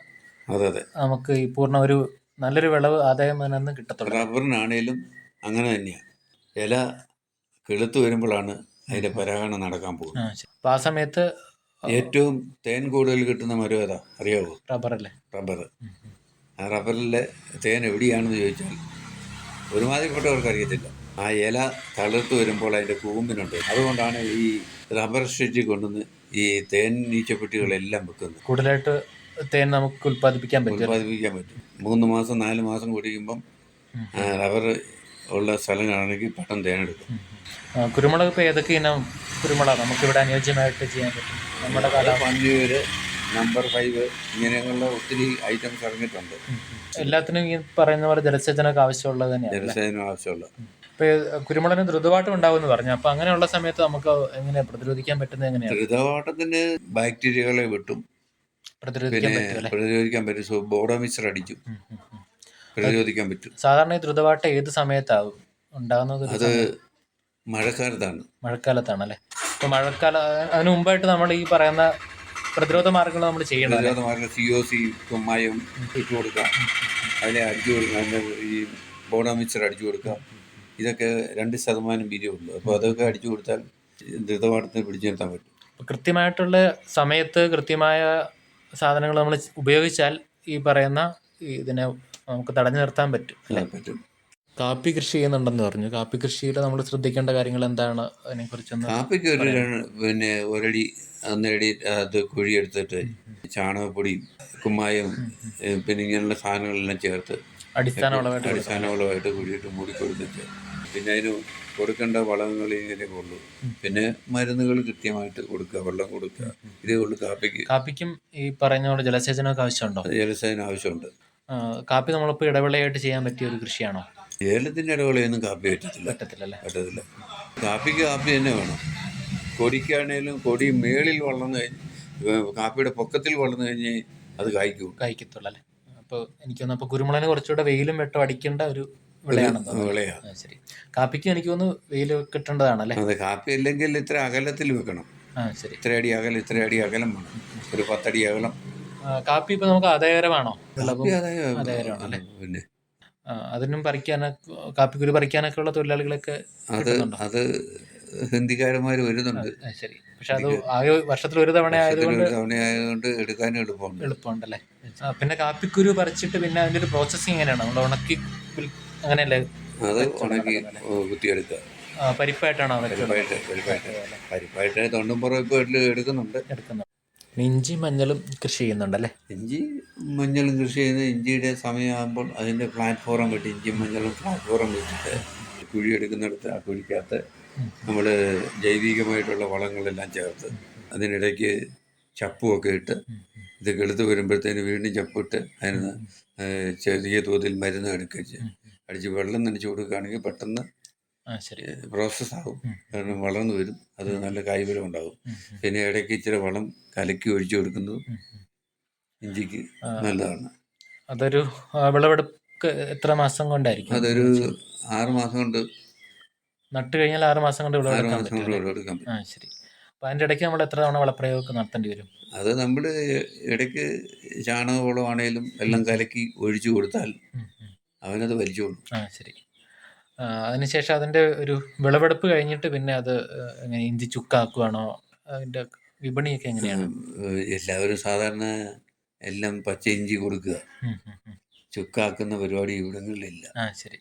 അതെ നമുക്ക് ഈ പൂർണ്ണ ഒരു നല്ലൊരു വിളവ് ആദായം തന്നെ കിട്ടത്തുള്ളൂ. റബ്ബറിനാണേലും അങ്ങനെ തന്നെയാണ്. ഇല കിളുത്ത് വരുമ്പോഴാണ് അതിൻ്റെ പരാഗണം നടക്കാൻ പോകുന്നത്. അപ്പൊ ആ സമയത്ത് ഏറ്റവും തേൻ കൂടുതൽ കിട്ടുന്ന മരം ഏതാ അറിയാവോ? റബ്ബറല്ലേ? റബ്ബർ. ആ റബ്ബറിലെ തേൻ എവിടെയാണെന്ന് ചോദിച്ചാൽ ഒരുമാതിരിപ്പെട്ടവർക്ക് അറിയത്തില്ല. ആ ഇല തളിർത്ത് വരുമ്പോൾ അതിൻ്റെ കൂമ്പിനുണ്ട്. അതുകൊണ്ടാണ് ഈ റബ്ബർ ഷീറ്റിൽ കൊണ്ടുവന്ന് ഈ തേൻ നീച്ചപ്പെട്ടികളെല്ലാം വെക്കുന്നത്. കൂടുതലായിട്ട് തേൻ നമുക്ക് ഉൽപ്പാദിപ്പിക്കാൻ പറ്റും. 3 മാസം 4 മാസം കുടിക്കുമ്പം റബ്ബർ ഉള്ള സ്ഥലങ്ങളാണെങ്കിൽ പെട്ടെന്ന് തേനെടുക്കും. കുരുമുളക് ഇപ്പോൾ ഏതൊക്കെ ഇനം കുരുമുളക് നമുക്കിവിടെ അനുയോജ്യമായിട്ട് ചെയ്യാൻ പറ്റും? നമ്മുടെ പന്നിയൂര്, നമ്പർ 5 ഇങ്ങനെയുള്ള ഒത്തിരി ഐറ്റംസ് ഇറങ്ങിയിട്ടുണ്ട്. എല്ലാത്തിനും ഈ പറയുന്ന പോലെ ജലസേചനമൊക്കെ ആവശ്യമുള്ളത് തന്നെയാണ്. ജലസേചനം ആവശ്യമുള്ള. ഇപ്പോൾ കുരുമുളകിന് ദ്രുതവാട്ടം ഉണ്ടാവുമെന്ന് പറഞ്ഞു. അപ്പോൾ അങ്ങനെയുള്ള സമയത്ത് നമുക്ക് എങ്ങനെ പ്രതിരോധിക്കാൻ പറ്റുന്നത് എങ്ങനെയാണ്? ദ്രുതവാട്ടത്തിന് ബാക്ടീരിയകളെ വിട്ടും പ്രതിരോധിക്കാൻ പറ്റും. ബോഡോമിക്സർ അടിക്കും, പ്രതിരോധിക്കാൻ പറ്റും. സാധാരണ ഈ ദ്രുതവാട്ടം ഏത് സമയത്താവും ഉണ്ടാകുന്നത്? അത് മഴക്കാലത്താണ് അല്ലേ? അപ്പോൾ മഴക്കാലം അതിന് മുമ്പായിട്ട് നമ്മൾ ഈ പറയുന്ന പ്രതിരോധ മാർഗങ്ങൾ നമ്മൾ ചെയ്യണം. പ്രതിരോധ മാർഗം COC കുമ്മായം ഇട്ട് കൊടുക്കുക, അതിനെ അടിച്ചു കൊടുക്കുക, അതിൻ്റെ ഈ ബോഡോമിക്സർ അടിച്ചു കൊടുക്കുക. ഇതൊക്കെ 2% വീര്യമുള്ളൂ. അപ്പോൾ അതൊക്കെ അടിച്ചു കൊടുത്താൽ ദ്രുതവാട്ടത്തിന് പിടിച്ചു നിർത്താൻ പറ്റും. അപ്പോൾ കൃത്യമായിട്ടുള്ള സമയത്ത് കൃത്യമായ സാധനങ്ങൾ നമ്മൾ ഉപയോഗിച്ചാൽ ഈ പറയുന്ന ഇതിനെ നമുക്ക് തടഞ്ഞു നിർത്താൻ പറ്റും. കാപ്പി കൃഷി ചെയ്യുന്നുണ്ടെന്ന് പറഞ്ഞു. കാപ്പി കൃഷിയിൽ നമ്മൾ ശ്രദ്ധിക്കേണ്ട കാര്യങ്ങൾ എന്താണ്? അതിനെക്കുറിച്ചൊന്ന്. കാപ്പിക്ക് ഒരടി 1 അടി അത് കുഴിയെടുത്തിട്ട് ചാണകപ്പൊടി, കുമ്മായം, പിന്നെ ഇങ്ങനെയുള്ള സാധനങ്ങളെല്ലാം ചേർത്ത് അടിസ്ഥാന വളമായിട്ട് കുഴിയിട്ട് മൂടിക്കൊടുത്തിട്ട് പിന്നെ അതിന് കൊടുക്കേണ്ട വളങ്ങൾ ഇങ്ങനെയൊക്കെ ഉള്ളൂ. പിന്നെ മരുന്നുകൾ കൃത്യമായിട്ട് കൊടുക്കുക, വെള്ളം കൊടുക്കുക. ഇതേ ഉള്ളൂ കാപ്പിക്ക്. കാപ്പിക്കും ഈ പറഞ്ഞ പോലെ ജലസേചനമൊക്കെ ആവശ്യമുണ്ടോ? ജലസേചനം ആവശ്യമുണ്ട്. കാപ്പി നമ്മളിപ്പോൾ ഇടവിളയായിട്ട് ചെയ്യാൻ പറ്റിയ ഒരു കൃഷിയാണോ? ഏലത്തിൻ്റെ ഇടവിളയൊന്നും കാപ്പി പറ്റത്തില്ല. കാപ്പിക്ക് കാപ്പി തന്നെ വേണം. കൊടിക്കാണേലും കൊടി മേളിൽ വളർന്നു കഴിഞ്ഞ് കാപ്പിയുടെ പൊക്കത്തിൽ വളർന്നു കഴിഞ്ഞ് അത് കായ്ക്കത്തുള്ളൂ അല്ലേ? അപ്പോൾ എനിക്ക് തോന്നുന്നു അപ്പോൾ കുരുമുളകിന് കുറച്ചുകൂടെ വെയിലും വെട്ടം അടിക്കേണ്ട ഒരു വിളയാണ്. ശരി. കാപ്പിക്ക് എനിക്ക് തോന്നുന്നു വെയിൽ കിട്ടേണ്ടതാണല്ലേ? അതെ. കാപ്പി അല്ലെങ്കിൽ ഇത്ര അകലത്തിൽ വെക്കണം. ശരി. ഇത്ര അടി അകലം വേണം. ഒരു 10 അടി അകലം. കാപ്പി ഇപ്പോൾ നമുക്ക് ആദായകരമാണോ? ആദായകരമാണ്. പിന്നെ അതിനും കാപ്പിക്കുരു പറിക്കാനൊക്കെ ഉള്ള തൊഴിലാളികളൊക്കെ അത് ഹിന്ദിക്കാരന്മാർ വരുന്നുണ്ട്. ശരി. പക്ഷെ അത് ആകെ വർഷത്തിൽ ഒരു തവണ ആയതുകൊണ്ട് എടുക്കാനും എളുപ്പമുണ്ടല്ലേ? പിന്നെ കാപ്പിക്കുരു പറിച്ചിട്ട് പിന്നെ അതിൻ്റെ ഒരു പ്രോസസ്സിങ് എങ്ങനെയാണ്? നമ്മൾ ഉണക്കി അങ്ങനെയല്ലേ? അത് ഉണക്കി കുത്തിയെടുക്കുക. പരിപ്പായിട്ടാണോ? പരിപ്പായിട്ട് തൊണ്ടുംപുറം ഇപ്പോൾ എടുക്കുന്നുണ്ട്. ഇഞ്ചി മഞ്ഞളും കൃഷി ചെയ്യുന്നുണ്ടല്ലേ? ഇഞ്ചി മഞ്ഞളും കൃഷി ചെയ്യുന്നത് ഇഞ്ചിയുടെ സമയമാകുമ്പോൾ അതിൻ്റെ പ്ലാറ്റ്ഫോം വെട്ടി ഇഞ്ചി മഞ്ഞളും പ്ലാറ്റ്ഫോം വെച്ചിട്ട് കുഴിയെടുക്കുന്നിടത്ത് ആ കുഴിക്കകത്ത് നമ്മൾ ജൈവികമായിട്ടുള്ള വളങ്ങളെല്ലാം ചേർത്ത് അതിനിടയ്ക്ക് ചപ്പുമൊക്കെ ഇട്ട് ഇത് കെളുത്ത് വരുമ്പോഴത്തേന് വീണ്ടും ചപ്പിട്ട് അതിന് ചെറിയ തോതിൽ മരുന്ന് അടിച്ച് വെള്ളം നനച്ച് കൊടുക്കുകയാണെങ്കിൽ പെട്ടെന്ന് പ്രോസസ്സാകും. കാരണം വളർന്നു വരും, അത് നല്ല കായ്ഫലം ഉണ്ടാകും. പിന്നെ ഇടയ്ക്ക് ഇച്ചിരി വളം കലക്കി ഒഴിച്ചു കൊടുക്കുന്നത് ഇഞ്ചിക്ക് നല്ലതാണ്. അതൊരു വിളവെടുപ്പ് എത്ര മാസം കൊണ്ടായിരിക്കും? അതൊരു 6 മാസം കൊണ്ട് നട്ട് കഴിഞ്ഞാൽ 6 മാസം കൊണ്ട് വിളവെടുക്കാൻ പറ്റും. ശരി. അപ്പോൾ അതിൻ്റെ ഇടയ്ക്ക് നമ്മൾ എത്ര തവണ വളപ്രയോഗമൊക്കെ നടത്തേണ്ടി വരും? അത് നമ്മൾ ഇടയ്ക്ക് ചാണകവളമാണേലും എല്ലാം കലക്കി ഒഴിച്ചു കൊടുത്താൽ അവനത് വലിച്ചോളും. ശരി. അതിനുശേഷം അതിൻ്റെ ഒരു വിളവെടുപ്പ് കഴിഞ്ഞിട്ട് പിന്നെ അത് എങ്ങനെ ഇഞ്ചി ചുക്കാക്കുവാണോ? അതിൻ്റെ വിപണിയൊക്കെ എങ്ങനെയാണ്? എല്ലാവരും സാധാരണ എല്ലാം പച്ച ഇഞ്ചി കൊടുക്കുക. ചുക്കാക്കുന്ന പരിപാടി ഇവിടങ്ങളിലില്ല. ശരി.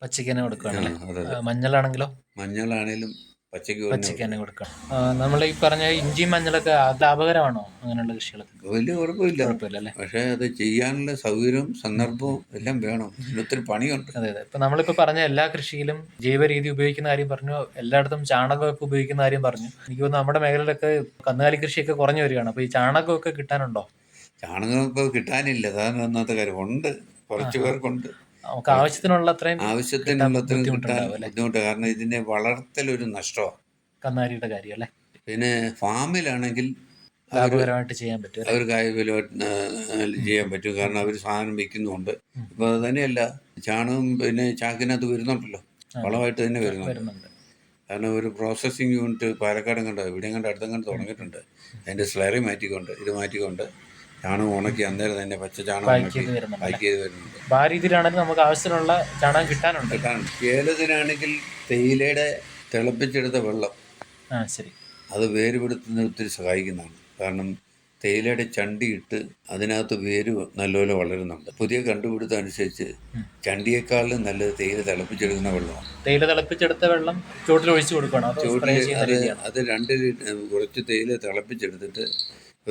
പച്ചയ്ക്ക് തന്നെ കൊടുക്കുകയാണല്ലേ? മഞ്ഞളാണെങ്കിലോ? മഞ്ഞളാണേലും പച്ചയ്ക്ക് തന്നെ കൊടുക്കണം. നമ്മൾ ഈ പറഞ്ഞ ഇഞ്ചി മഞ്ഞളൊക്കെ ലാഭകരമാണോ അങ്ങനെയുള്ള കൃഷികളൊക്കെ? വലിയ കുഴപ്പമില്ല. പക്ഷേ അത് ചെയ്യാനുള്ള സൗകര്യവും സന്ദർഭവും എല്ലാം വേണം. ഒത്തിരി പണിയുണ്ട്. അതെ. ഇപ്പം നമ്മളിപ്പോൾ പറഞ്ഞ എല്ലാ കൃഷിയിലും ജൈവ രീതി ഉപയോഗിക്കുന്ന കാര്യം പറഞ്ഞു, എല്ലായിടത്തും ചാണകമൊക്കെ ഉപയോഗിക്കുന്ന കാര്യം പറഞ്ഞു. എനിക്ക് തോന്നുന്നു നമ്മുടെ മേഖലയിലൊക്കെ കന്നുകാലി കൃഷിയൊക്കെ കുറഞ്ഞു വരികയാണ്. അപ്പോൾ ഈ ചാണകമൊക്കെ കിട്ടാനുണ്ടോ? ചാണകം ഇപ്പോൾ കിട്ടാനില്ല. അതാണ് ഒന്നാമത്തെ കാര്യം. ഉണ്ട്, കുറച്ച് പേർക്കുണ്ട്. നമുക്ക് ആവശ്യത്തിനുള്ള കിട്ടാൻ ബുദ്ധിമുട്ട്. കാരണം ഇതിനെ വളർത്തലൊരു നഷ്ടമാണ് കന്നാലിയുടെ കാര്യം അല്ലേ? പിന്നെ ഫാമിലാണെങ്കിൽ ലാഭകരമായിട്ട് ചെയ്യാൻ പറ്റും, അവർ കായ്ഫലമായിട്ട് ചെയ്യാൻ പറ്റും. കാരണം അവർ സാധനം വിൽക്കുന്നുണ്ട്. ഇപ്പോൾ അത് തന്നെയല്ല, ചാണകം പിന്നെ ചാക്കിനകത്ത് വരുന്നുണ്ടല്ലോ. വളമായിട്ട് തന്നെ വരുന്നുണ്ട്. വരുന്നുണ്ട്. കാരണം ഒരു പ്രോസസ്സിങ് യൂണിറ്റ് പാലക്കാടും കണ്ട് ഇവിടെയും കണ്ട് അടുത്തും കണ്ട് തുടങ്ങിയിട്ടുണ്ട്. അതിൻ്റെ സ്ലറി മാറ്റിക്കൊണ്ട് ഇത് മാറ്റിക്കൊണ്ട് ചാണകം ഉണക്കി അന്നേരം തന്നെ പച്ച ചാണകം ഉണക്കി പാക്ക് ചെയ്ത് വരുന്നുണ്ട്. അപ്പോൾ ആ രീതിയിലാണെങ്കിൽ നമുക്ക് ആവശ്യത്തിനുള്ള ചാണകം കിട്ടാനുണ്ട്. ഏലത്തിനാണെങ്കിൽ തേയിലയുടെ തിളപ്പിച്ചെടുത്ത വെള്ളം ശരി, അത് വേര് പിടുത്തുന്നതിന് ഒത്തിരി സഹായിക്കുന്നതാണ്. കാരണം തേയിലയുടെ ചണ്ടിയിട്ട് അതിനകത്ത് വേര് നല്ലപോലെ വളരുന്നുണ്ട്. പുതിയ കണ്ടുപിടുത്തം അനുസരിച്ച് ചണ്ടിയേക്കാളും നല്ലത് തേയില തിളപ്പിച്ചെടുക്കുന്ന വെള്ളമാണ്. തേയില തിളപ്പിച്ചെടുത്ത വെള്ളം ചുവട്ടിൽ ഒഴിച്ചു കൊടുക്കണം. അത് 2 ലിറ്റർ കുറച്ച് തേയില തിളപ്പിച്ചെടുത്തിട്ട്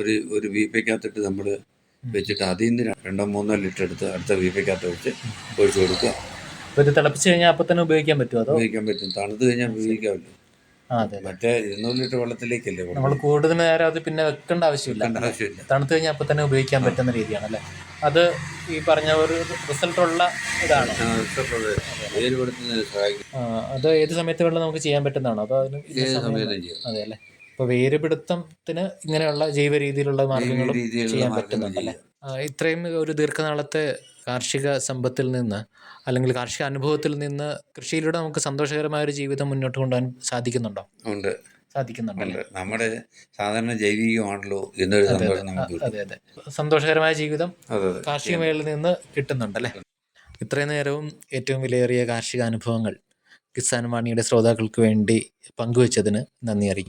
ഒരു വീപ്പയ്ക്കകത്തിട്ട് നമ്മൾ വെച്ചിട്ട് അതിൽ നിന്ന് 2-3 ലിറ്റർ എടുത്ത് അടുത്ത വീപ്പയ്ക്കകത്ത് വെച്ച് ഒഴിച്ചു കൊടുക്കുക. അപ്പോൾ ഇത് തിളപ്പിച്ച് കഴിഞ്ഞാൽ അപ്പം തന്നെ ഉപയോഗിക്കാൻ പറ്റുമോ? അതോ ഉപയോഗിക്കാൻ പറ്റും. തണുത്ത് കഴിഞ്ഞാൽ ഉപയോഗിക്കാമല്ലോ. മറ്റേ 200 ലിറ്റർ വെള്ളത്തിലേക്കല്ലേ നമ്മൾ കൂടുതൽ നേരം അത് പിന്നെ വെക്കേണ്ട ആവശ്യമില്ല. തണുത്ത് കഴിഞ്ഞാൽ അപ്പം തന്നെ ഉപയോഗിക്കാൻ പറ്റുന്ന രീതിയാണ് അല്ലേ? അത് ഈ പറഞ്ഞ ഒരു റിസൾട്ടുള്ള ഇതാണ്. അത് ഏത് സമയത്ത് വേണം നമുക്ക് ചെയ്യാൻ പറ്റുന്നതാണോ? അതോ അതിന് അതെ അല്ലേ? അപ്പോൾ വേരുപിടുത്തത്തിന് ഇങ്ങനെയുള്ള ജൈവ രീതിയിലുള്ള മാർഗങ്ങളും ചെയ്യാൻ പറ്റുന്നുണ്ടല്ലേ? ഇത്രയും ഒരു ദീർഘനാളത്തെ കാർഷിക സമ്പത്തിൽ നിന്ന് അല്ലെങ്കിൽ കാർഷിക അനുഭവത്തിൽ നിന്ന് കൃഷിയിലൂടെ നമുക്ക് സന്തോഷകരമായ ഒരു ജീവിതം മുന്നോട്ട് കൊണ്ടുപോകാൻ സാധിക്കുന്നുണ്ടോ? സാധിക്കുന്നുണ്ടല്ലേ? നമ്മുടെ സാധാരണ ജൈവികമാണല്ലോ എന്നൊരു സന്തോഷം നമുക്ക്. അതെ, സന്തോഷകരമായ ജീവിതം കാർഷിക മേഖലയിൽ നിന്ന് കിട്ടുന്നുണ്ടല്ലേ? ഇത്രയും നേരവും ഏറ്റവും വിലയേറിയ കാർഷിക അനുഭവങ്ങൾ കിസാൻ വാണിയുടെ ശ്രോതാക്കൾക്ക് വേണ്ടി പങ്കുവച്ചതിന് നന്ദി അറിയിക്കും.